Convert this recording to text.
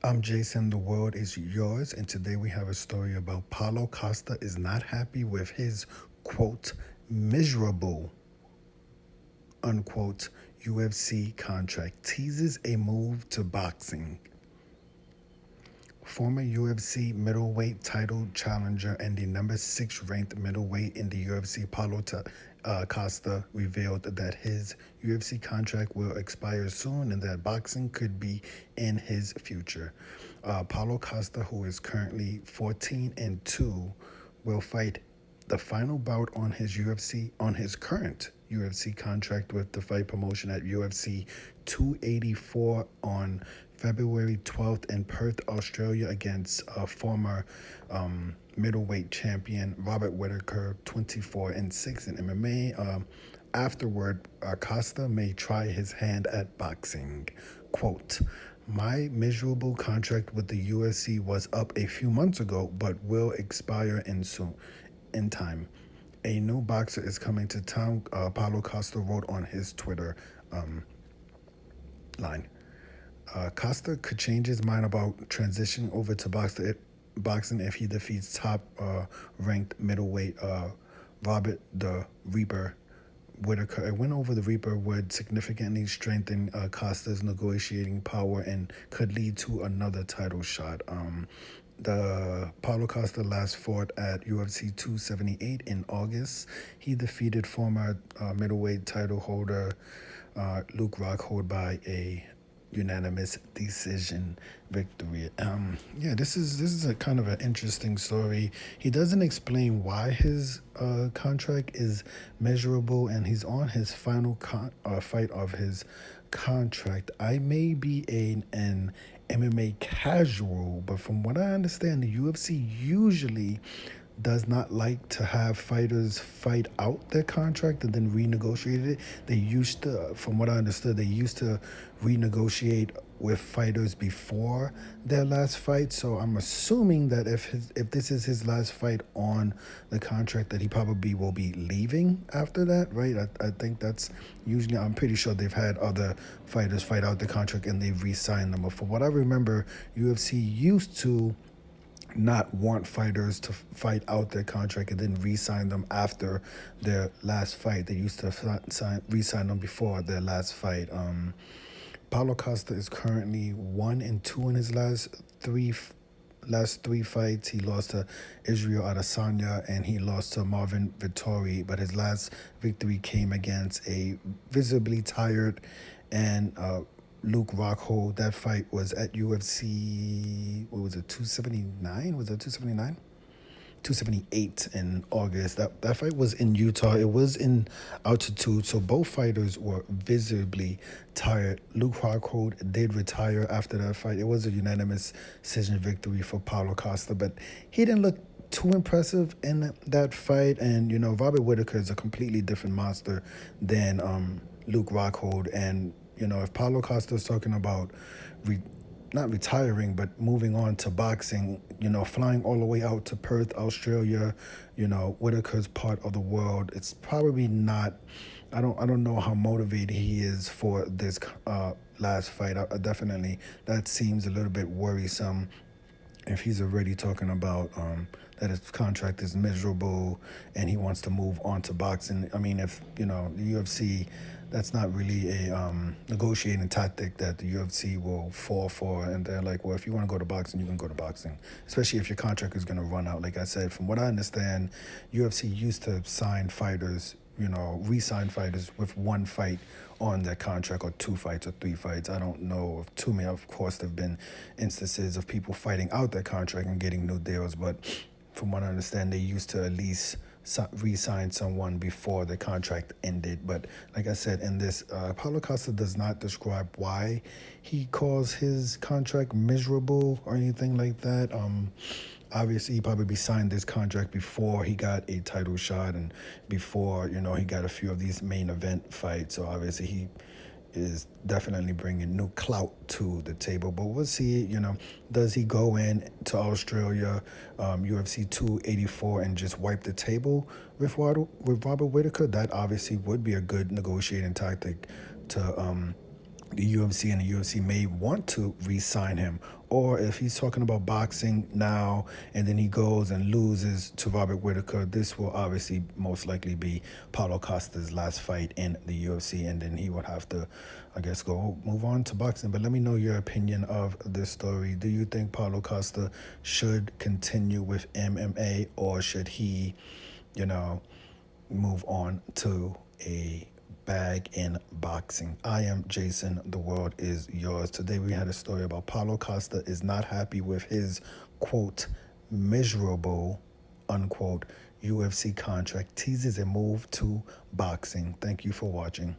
I'm Jason, the world is yours, and today we have a story about Paulo Costa is not happy with his quote miserable unquote UFC contract, teases a move to boxing. Former UFC middleweight title challenger and the number 6 ranked middleweight in the UFC Costa revealed that his UFC contract will expire soon and that boxing could be in his future. Paulo Costa, who is currently 14-2, will fight the final bout on his current UFC contract with the fight promotion at UFC 284 on February 12th in Perth, Australia, against former middleweight champion Robert Whittaker, 24-6 in MMA. Afterward, Costa may try his hand at boxing. Quote, my miserable contract with the UFC was up a few months ago, but will expire in time. A new boxer is coming to town, Paulo Costa wrote on his Twitter line. Costa could change his mind about transitioning over to boxing if he defeats top ranked middleweight Robert the Reaper Whittaker. A win over the Reaper would significantly strengthen Costa's negotiating power and could lead to another title shot. The Paulo Costa last fought at UFC 278 in August. He defeated former middleweight title holder Luke Rockhold by a unanimous decision victory. This is a kind of an interesting story. He doesn't explain why his contract is measurable, and he's on his final fight of his contract. I may be an MMA casual, but from what I understand, the UFC usually does not like to have fighters fight out their contract and then renegotiate it. They used to, from what I understood, they used to renegotiate with fighters before their last fight. So I'm assuming that if this is his last fight on the contract, that he probably will be leaving after that, right? I think that's usually, I'm pretty sure they've had other fighters fight out the contract and they've re-signed them. But from what I remember, UFC used to not want fighters to fight out their contract and then re-sign them after their last fight. They used to re-sign them before their last fight. Paulo Costa is currently 1-2 in his last three fights. He lost to Israel Adesanya and he lost to Marvin Vettori, but his last victory came against a visibly tired and Luke Rockhold. That fight was at UFC, what was it, 279? Was it 279? 278 in August. That fight was in Utah. It was in altitude, so both fighters were visibly tired. Luke Rockhold did retire after that fight. It was a unanimous decision victory for Paulo Costa, but he didn't look too impressive in that fight. And Robert Whittaker is a completely different monster than Luke Rockhold. And if Paulo Costa is talking about not retiring, but moving on to boxing, flying all the way out to Perth, Australia, Whittaker's part of the world, it's probably not, I don't know how motivated he is for this last fight. Definitely, that seems a little bit worrisome if he's already talking about that his contract is miserable and he wants to move on to boxing. I mean, if the UFC, that's not really a negotiating tactic that the UFC will fall for, and they're like, well, if you want to go to boxing, you can go to boxing, especially if your contract is going to run out. Like I said, from what I understand, UFC used to sign fighters, re-sign fighters with one fight on their contract, or 2 fights or 3 fights. I don't know of too many. Of course, there have been instances of people fighting out their contract and getting new deals, but from what I understand, they used to at least re-sign someone before the contract ended. But like I said, in this, Paulo Costa does not describe why he calls his contract miserable or anything like that. Obviously, he probably signed this contract before he got a title shot and before, he got a few of these main event fights. So obviously he is definitely bringing new clout to the table. But we'll see, does he go in to Australia, UFC 284, and just wipe the table with Robert Whittaker? That obviously would be a good negotiating tactic to the UFC, and the UFC may want to re-sign him. or if he's talking about boxing now and then he goes and loses to Robert Whittaker, this will obviously most likely be Paulo Costa's last fight in the UFC, and then he would have to, I guess, move on to boxing. But let me know your opinion of this story. Do you think Paulo Costa should continue with MMA, or should he, move on to a bag in boxing? I am Jason. The world is yours. Today we had a story about Paulo Costa is not happy with his, quote, miserable, unquote, UFC contract, teases a move to boxing. Thank you for watching.